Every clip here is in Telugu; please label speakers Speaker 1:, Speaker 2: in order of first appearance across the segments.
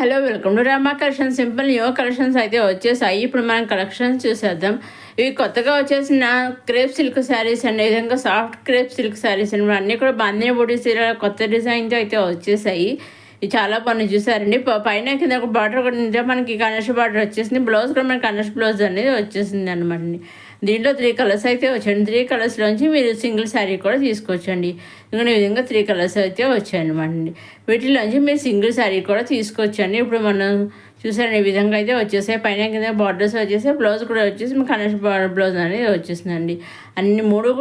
Speaker 1: Hello welcome to Rama collection simple new collections అయితే వచ్చేసాయి. ఇప్పుడు మనం కలెక్షన్స్ చూసేద్దాం. ఇవి కొత్తగా వచ్చేసిన క్రేప్ సిల్క్ శారీస్ అండి. ఈ విధంగా సాఫ్ట్ క్రేప్ సిల్క్ శారీస్ అండి. అన్నీ కూడా బాందిని బూటీ సీరియల్ కొత్త డిజైన్తో అయితే వచ్చేసాయి. ఇవి చాలా బాగున్నాయి చూసారండి. పైన కింద ఒక బార్డర్ కూడా మనకి కనర్ష్ బార్డర్ వచ్చేసింది. బ్లౌజ్ కూడా మనకి కనర్ష్ బ్లౌజ్ అనేది వచ్చేసింది అనమాట. దీంట్లో 3 కలర్స్ అయితే వచ్చాయండి. 3 కలర్స్లోంచి మీరు సింగిల్ శారీ కూడా తీసుకోవచ్చండి. ఇంకా ఈ విధంగా 3 కలర్స్ అయితే వచ్చాయన్నమాట. వీటిలోంచి మీరు సింగిల్ శారీ కూడా తీసుకోవచ్చండి. ఇప్పుడు మనం చూసారండి ఈ విధంగా అయితే వచ్చేసాయి. పైన కింద బార్డర్స్ వచ్చేసాయి. బ్లౌజ్ కూడా వచ్చేసి మీకు కనర్ష్ బ్లౌజ్ అనేది వచ్చేసిందండి. అన్ని మూడు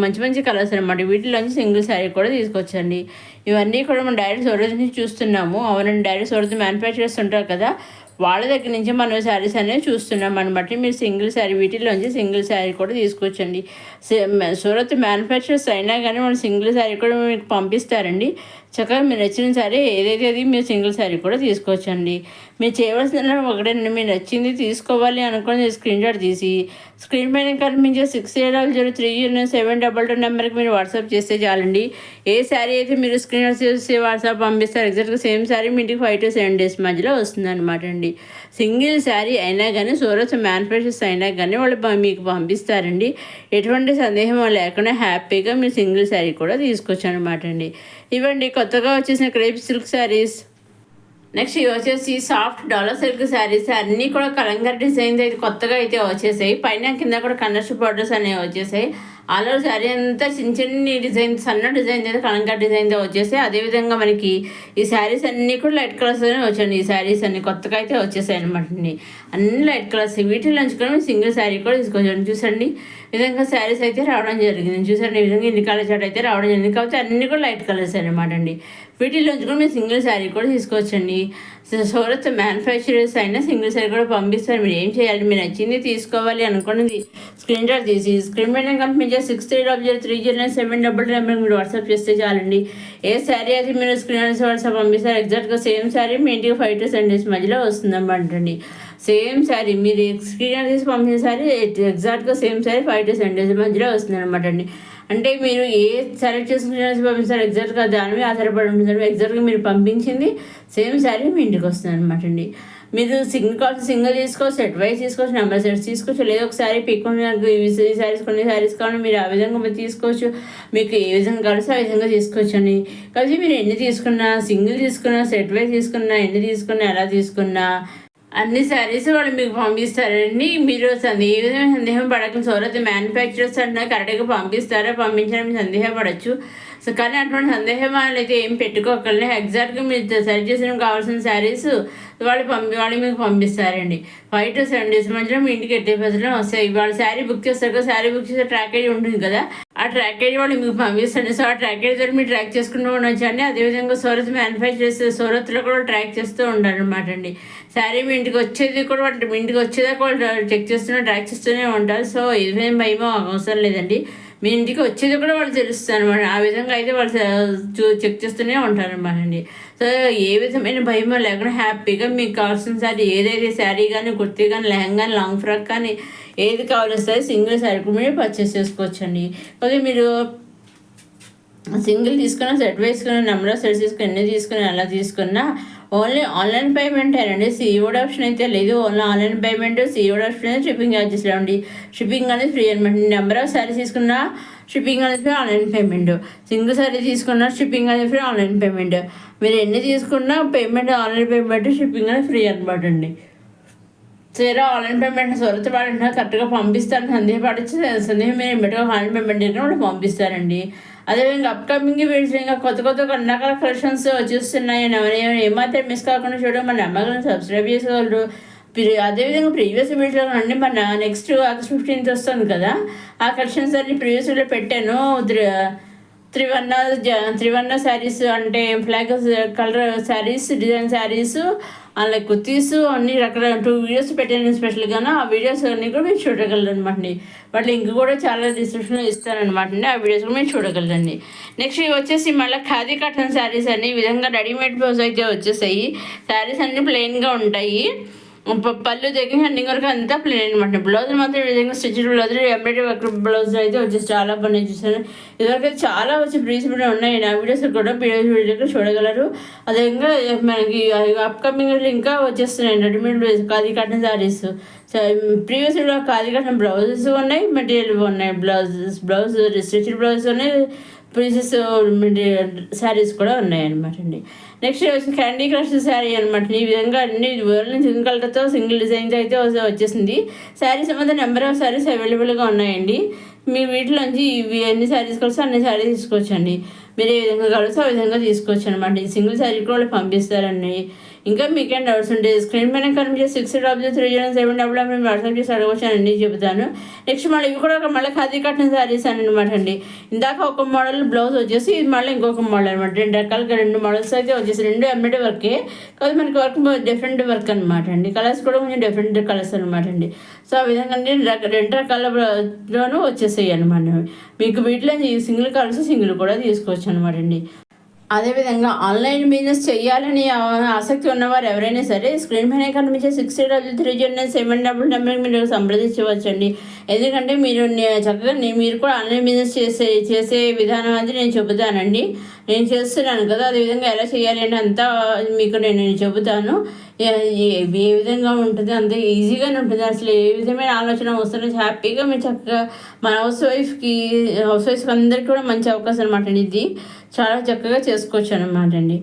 Speaker 1: మంచి మంచి కలర్స్ అనమాట. వీటిలోంచి సింగిల్ శారీ కూడా తీసుకొచ్చండి. ఇవన్నీ కూడా మనం డైరెక్ట్ సూరత్ నుంచి చూస్తున్నాము. అవునండి, డైరెక్ట్ సూరత్ మ్యానుఫ్యాక్చరర్స్ ఉంటారు కదా, వాళ్ళ దగ్గర నుంచి మనం శారీస్ అనేవి చూస్తున్నాం అనమాట. మీరు సింగిల్ శారీ వీటిలోంచి సింగిల్ శారీ కూడా తీసుకొచ్చండి. సూరత్ మ్యానుఫ్యాక్చరర్స్ అయినా కానీ మనం సింగిల్ శారీ కూడా మీకు పంపిస్తారండి. చక్కగా మీరు నచ్చిన శారీ ఏదైతే అది మీరు సింగిల్ శారీ కూడా తీసుకోవచ్చండి. మీరు చేయవలసిన ఒకటేనండి, మీరు నచ్చింది తీసుకోవాలి అనుకుని స్క్రీన్ షాట్ తీసి స్క్రీన్ పైన కనిపించే 68030722 నెంబర్కి మీరు వాట్సాప్ చేస్తే చాలండి. ఏ శారీ అయితే మీరు స్క్రీన్ షాట్ చేసి వాట్సాప్ పంపిస్తారు ఎగ్జాక్ట్గా సేమ్ శారీ మీ ఇంటికి 5 to 7 days మధ్యలో వస్తుంది అనమాట అండి. సింగిల్ శారీ అయినా కానీ సూరత్ మ్యానుఫ్యాక్చర్స్ అయినా కానీ వాళ్ళు మీకు పంపిస్తారండి. ఎటువంటి సందేహం లేకుండా హ్యాపీగా మీరు సింగిల్ శారీ కూడా తీసుకోవచ్చు అనమాట అండి. ఇవ్వండి కొత్తగా వచ్చేసిన క్రేప్ సిల్క్ శారీస్. నెక్స్ట్ ఇవి వచ్చేసి సాఫ్ట్ డాలర్ సిల్క్ శారీస్ అన్నీ కూడా కలంగర్ డిజైన్స్ అయితే కొత్తగా అయితే వచ్చేసాయి. పైన కింద కూడా కనర్ష్ బార్డర్స్ అనేవి వచ్చేసాయి. ఆల్ ఓవర్ శారీ అంతా చిన్న చిన్న డిజైన్, సన్న డిజైన్ అయితే కలంగర్ డిజైన్తో వచ్చేసాయి. అదేవిధంగా మనకి ఈ శారీస్ అన్నీ కూడా లైట్ కలర్స్లోనే వచ్చాయండి. ఈ శారీస్ అన్ని కొత్తగా అయితే వచ్చేసాయి అనమాట. అన్ని లైట్ కలర్స్. వీటిలో నుంచి కూడా సింగిల్ శారీ కూడా తీసుకొచ్చాను. చూసండి విధంగా శారీస్ అయితే రావడం జరిగింది. చూసండి ఈ విధంగా ఇన్ని కలర్ చాట్ అయితే రావడం జరిగింది. కాబట్టి అన్నీ కూడా లైట్ కలర్స్ అనమాట అండి. వీటిలోంచి కూడా మీరు సింగిల్ శారీ కూడా తీసుకోవచ్చండి. సూరత్ మ్యానుఫ్యాక్చరర్స్ అయినా సింగిల్ శారీ కూడా పంపిస్తారు. మీరు ఏం చేయాలి, మీరు నచ్చింది తీసుకోవాలి అనుకున్నది స్క్రీన్ షాట్ తీసి స్క్రీన్ పైన కనిపించే 6300309722 నెంబర్కి మీరు వాట్సాప్ చేస్తే చాలండి. ఏ శారీ అయితే మీరు స్క్రీన్ వాట్సాప్ పంపిస్తారు ఎగ్జాక్ట్గా సేమ్ శారీ మీ ఇంటికి 5 to 7 days మధ్యలో వస్తుందన్నమాట అండి. సేమ్ శారీ మీరు స్క్రీన్ తీసి పంపించిన శారీ ఎగ్జాక్ట్గా సేమ్ శారీ 5 to 7 days మధ్యలో వస్తుంది అనమాట అండి. అంటే మీరు ఏ సెలెక్ట్ చేసుకుని పంపిస్తారు ఎగ్జాక్ట్గా దాని మీద ఆధారపడి ఉంటుంది. ఎగ్జాక్ట్గా మీరు పంపించింది సేమ్ శారీ మీ ఇంటికి వస్తుంది అనమాట అండి. మీరు సింగిల్ తీసుకోవచ్చు, సెట్ వైజ్ తీసుకోవచ్చు, నెంబర్ సెట్స్ తీసుకోవచ్చు, లేదా ఒకసారి పిక్ ఈ శారీస్ కొన్ని శారీస్ కావాలి మీరు ఆ విధంగా మీరు తీసుకోవచ్చు. మీకు ఏ విధంగా కలిసి ఆ విధంగా తీసుకోవచ్చు అండి. కాబట్టి మీరు ఎన్ని తీసుకున్నా, సింగిల్ తీసుకున్నా, సెట్ వైజ్ తీసుకున్నా, ఎన్ని తీసుకున్నా, ఎలా తీసుకున్నా అన్ని శారీస్ వాళ్ళు మీకు పంపిస్తారండి. మీరు ఏ విధమైన సందేహం పడకండి. సూరత్ మ్యానుఫ్యాక్చరర్స్ అంటే కరెక్ట్గా పంపిస్తారా, పంపించడం సందేహపడచ్చు. సో కానీ అటువంటి సందేహాలు అయితే ఏం పెట్టుకోకండి. ఎగ్జాక్ట్గా మీరు సెలెక్ట్ చేసిన కావాల్సిన శారీస్ వాళ్ళు మీకు పంపిస్తారండి. 5 to 7 days మధ్యలో మీ ఇంటికి ఎట్టే పద్ధతిలో వస్తాయి. వాళ్ళు శారీ బుక్ చేస్తారు కదా, శారీ బుక్ చేసే ట్రాక్ ఐడి ఉంటుంది కదా, ఆ ట్రాక్ ఐడి వాళ్ళు మీకు పంపిస్తారు. సో ఆ ట్రాక్ ఐడి ద్వారా మీరు ట్రాక్ చేసుకుంటూ ఉండొచ్చండి. అదేవిధంగా సూరత్ మ్యానుఫ్యాక్చరర్స్ సూరత్లో కూడా ట్రాక్ చేస్తూ ఉంటారు అనమాట అండి. శారీ మీ ఇంటికి వచ్చేది కూడా వాళ్ళు మీ ఇంటికి వచ్చేదాకా వాళ్ళు చెక్ చేస్తూనే ట్రాక్ చేస్తూనే ఉంటారు. సో ఇదేం భయమో అవసరం లేదండి. మీ ఇంటికి వచ్చేది కూడా వాళ్ళు తెలుస్తుంది అనమాట. ఆ విధంగా అయితే వాళ్ళు చెక్ చేస్తూనే ఉంటారనమాట అండి. సో ఏ విధమైన భయమో లేకుండా హ్యాపీగా మీకు కావాల్సిన శారీ ఏదైతే శారీ కానీ, కుర్తీ కానీ, లెహంగా, లాంగ్ ఫ్రాక్ కానీ ఏది కావాల్సి సింగిల్ శారీ కూడా మీరు పర్చేస్ చేసుకోవచ్చండి. కొద్దిగా మీరు సింగిల్ తీసుకున్న, సెట్ వేసుకున్న, నెంబర్ ఆఫ్ సెట్స్ తీసుకుని, ఎన్ని తీసుకుని అలా తీసుకున్నా ఓన్లీ ఆన్లైన్ పేమెంట్ అండి. సిఓడి ఆప్షన్ అయితే లేదు. Only online payment, COD option అయితే షిప్పింగ్ ఛార్జెస్లో అండి. షిప్పింగ్ అనేది ఫ్రీ అనమాట. నెంబర్ ఆఫ్ శారీస్ తీసుకున్నా షిప్పింగ్ అనేది free, online payment. Single sari తీసుకున్నా షిప్పింగ్ అనేది ఫ్రీ, ఆన్లైన్ పేమెంట్. మీరు ఎన్ని తీసుకున్నా పేమెంట్ ఆన్లైన్ పేమెంట్, షిప్పింగ్ అనేది ఫ్రీ అనమాట అండి. సరే ఆన్లైన్ పేమెంట్ సొరత వాడినా కరెక్ట్గా పంపిస్తారని సందేహం మీరు బెటర్గా ఆన్లైన్ పేమెంట్ దగ్గర వాళ్ళు పంపిస్తారండి. అదేవిధంగా అప్కమింగ్ వీడియోస్ ఇంకా కొత్త రకాల కలెక్షన్స్ వచ్చేస్తున్నాయి. ఏమాత్రం మిస్ కాకుండా చూడడం మన నమ్మకాలను సబ్స్క్రైబ్ చేసుకోగలరు. అదేవిధంగా ప్రీవియస్ వీడియోలో అండి మన నెక్స్ట్ August 15th వస్తుంది కదా, ఆ కలెక్షన్స్ అన్ని ప్రీవియస్ వీడియో పెట్టాను. త్రివర్ణ శారీస్ అంటే flag colour saris, design saris, అలాగే కుర్తీస్ అన్ని రకాల 2 వీడియోస్ పెట్టాను స్పెషల్గా. ఆ వీడియోస్ అన్నీ కూడా మీరు చూడగలరు అనమాట అండి. వాటి లింక్ కూడా చాలా డిస్క్రిప్షన్లో ఇస్తారనమాట అండి. ఆ వీడియోస్ కూడా మీరు చూడగలరండి. నెక్స్ట్ ఇవి వచ్చేసి మళ్ళీ ఖాదీ కాటన్ శారీస్ అన్ని ఈ విధంగా రెడీమేడ్ బ్లౌజ్ అయితే వచ్చేసాయి. శారీస్ అన్నీ ప్లెయిన్గా ఉంటాయి. పళ్ళు దగ్గర హండింగ్ వరకు అంతా ప్లేన్ అనమాట. బ్లౌజ్ మాత్రం ఈ విధంగా stitched blouse, embroidery work blouse అయితే వచ్చేసి చాలా బాగున్నాయి. చూసాను ఇదివరకు చాలా వచ్చి రీజనబుల్ ఉన్నాయి. నా వీడియోస్ కూడా వీడియోలో చూడగలరు. అదేవిధంగా మనకి అప్కమింగ్ ఇంకా వచ్చేస్తున్నాయి రెడీమేడ్ ఖాదీ కాటన్ శారీస్. ప్రీవియస్లో ఖాదీ కాటన్ బ్లౌజెస్ ఉన్నాయి, మెటీరియల్ ఉన్నాయి, బ్లౌజ్ స్టిచ్డ్ బ్లౌజ్ ఉన్నాయి, పీసెస్ శారీస్ కూడా ఉన్నాయన్నమాట అండి. నెక్స్ట్ వచ్చి క్యాండీ క్రష్ శారీ అనమాట. ఈ విధంగా అన్ని సింగిల్ కలర్తో సింగిల్ డిజైన్స్ అయితే వచ్చేసింది. శారీస్ మొత్తం నెంబర్ ఆఫ్ శారీస్ అవైలబుల్గా ఉన్నాయండి. మీ వీటిలోంచి ఇవి ఎన్ని శారీస్ కలిసి అన్ని శారీస్ తీసుకోవచ్చండి. మీరు ఏ విధంగా కలిసి ఆ విధంగా తీసుకోవచ్చు అనమాట. ఈ సింగిల్ శారీ కూడా పంపిస్తారండి. ఇంకా మీకేం డౌట్స్ ఉంటే స్క్రీన్ పైన కనిపించే 600037 మీరు వాట్సాప్ చేసి అడగవచ్చానండి, చెబుతాను. నెక్స్ట్ మళ్ళీ ఇవి కూడా మళ్ళీ ఖాదీ కట్టిన శారీస్ అని అనమాట అండి. ఇందాక ఒక మోడల్ బ్లౌజ్ వచ్చేసి ఇది మళ్ళీ ఇంకొక మోడల్ అనమాట. 2 రకాలుగా 2 మోడల్స్ అయితే వచ్చేసి 2 ఎంబ్రాయిడరీ వర్కే కాదు, మనకి వర్క్ డిఫరెంట్ వర్క్ అనమాట అండి. కలర్స్ కూడా కొంచెం డిఫరెంట్ కలర్స్ అనమాట అండి. సో ఆ విధంగా 2 రకాలలోనూ వచ్చేసాయి అనమాట. మీకు వీటిలో సింగిల్ కలర్స్ సింగిల్ కూడా తీసుకోవచ్చు అనమాట అండి. అదేవిధంగా ఆన్లైన్ బిజినెస్ చేయాలని ఆసక్తి ఉన్నవారు ఎవరైనా సరే స్క్రీన్ పైన కనిపించే 600037 నెంబర్కి మీరు సంప్రదించవచ్చండి. ఎందుకంటే మీరు చక్కగా మీరు కూడా ఆన్లైన్ బిజినెస్ చేసే విధానం అది నేను చెబుతానండి. నేను చేస్తున్నాను కదా, అదేవిధంగా ఎలా చేయాలి అంటే అంతా మీకు నేను చెబుతాను. ఏ విధంగా ఉంటుంది అంత ఈజీగానే ఉంటుంది. అసలు ఏ విధమైన ఆలోచన వస్తుంది హ్యాపీగా మీరు చక్కగా మన హౌస్ వైఫ్కి అందరికీ కూడా మంచి అవకాశం అనమాట అండి. ఇది చాలా చక్కగా చేసుకోవచ్చు అనమాట అండి.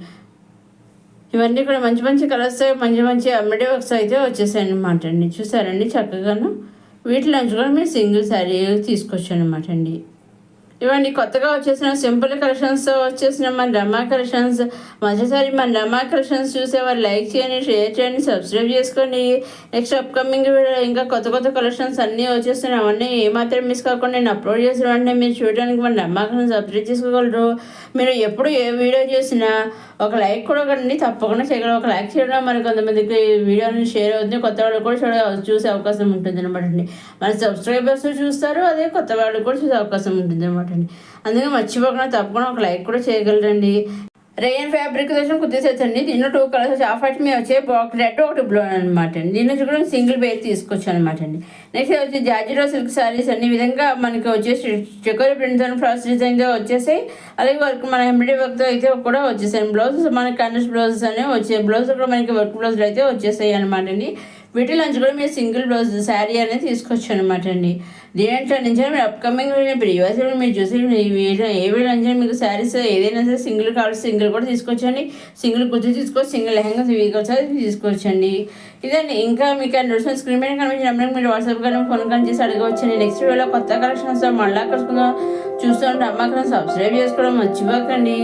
Speaker 1: ఇవన్నీ కూడా మంచి మంచి కలర్స్, మంచి ఎంబ్రాయిడరీ వర్క్స్ అయితే వచ్చేసాయి అనమాట అండి. చూసారండి చక్కగాను. వీటిలోంచి కూడా మీరు సింగిల్ శారీ తీసుకోవచ్చు అనమాట అండి. ఇవన్నీ కొత్తగా వచ్చేసిన సింపుల్ కలెక్షన్స్ వచ్చేసిన మన రమా కలెక్షన్స్. మొదటిసారి మన రమా కలెక్షన్స్ చూసేవారు లైక్ చేయండి, షేర్ చేయండి, సబ్స్క్రైబ్ చేసుకోండి. నెక్స్ట్ అప్కమింగ్ వీడియో ఇంకా కొత్త కలెక్షన్స్ అన్నీ వచ్చేస్తున్నాయి. అవన్నీ ఏమాత్రం మిస్ కాకుండా నేను అప్లోడ్ చేసిన వెంటనే మీరు చూడడానికి మన రమా కలెక్షన్స్ సబ్స్క్రైబ్ చేసుకోగలరు. మీరు ఎప్పుడు ఏ వీడియో చేసినా ఒక లైక్ కూడా కండి తప్పకుండా చేయగలరు. ఒక లైక్ చేయడం మరి కొంతమందికి వీడియోని షేర్ అవుతుంది, కొత్త వాళ్ళు కూడా చూసే అవకాశం ఉంటుంది అనమాట అండి. మన సబ్స్క్రైబర్స్ చూస్తారు, అదే కొత్త వాళ్ళు కూడా చూసే అవకాశం ఉంటుంది అనమాట అండి. అందుకే మర్చిపోకుండా తప్పకుండా ఒక లైక్ కూడా చేయగలరండి. రేయన్ ఫ్యాబ్రిక్ వచ్చి కుర్తీ సెట్స్ అండి. దీనిలో 2 కలర్స్ వచ్చి ఆఫ్ వైట్ మీద వచ్చే రెడ్ ఒకటి బ్లూ అనమాట అండి. దీని నుంచి కూడా సింగిల్ బేర్ తీసుకొచ్చు అనమాట అండి. నెక్స్ట్ వచ్చి జార్జెట్ సిల్క్ శారీస్ అన్ని విధంగా మనకి వచ్చేసి చెకోరీ ప్రింట్స్ అండ్ ఫ్రాస్ట్ డిజైన్తో వచ్చేసాయి. అలాగే వర్క్ మన ఎంబ్రాయిడరీ వర్క్తో అయితే కూడా వచ్చేసాయి. బ్లౌజెస్ మనకి కండస్ బ్లౌజెస్ అనేవి వచ్చాయి. బ్లౌజ్ కూడా మనకి వర్క్ బ్లౌజులు అయితే వచ్చేసాయి అనమాట అండి. వీటిలోంచి కూడా మీరు సింగిల్ బ్లౌజ్ శారీ అనేది తీసుకొచ్చు అనమాట అండి. దీంట్లో నుంచి మీరు అప్కమింగ్ ప్రీవియస్ మీరు చూసి ఏ వీడియో నుంచి మీకు శారీస్ ఏదైనా సరే సింగిల్ కావాలి సింగిల్ కూడా తీసుకొచ్చండి. సింగిల్ కుర్తి తీసుకోవచ్చు, సింగిల్ లెహంగా తీసుకోవచ్చండి. ఇదండి. ఇంకా మీకు నోట్స్ స్క్రీన్ మీద కనిపించిన నెంబర్కి మీరు వాట్సాప్ కానీ ఫోన్ కానీ చేసి అడగవచ్చండి. నెక్స్ట్ వీడియోలో కొత్త కలెక్షన్స్ మళ్ళీ కలుసుకుందాం. చూస్తూ ఉంటే అమ్మకం సబ్స్క్రైబ్ చేసుకోవడం మర్చిపోకండి.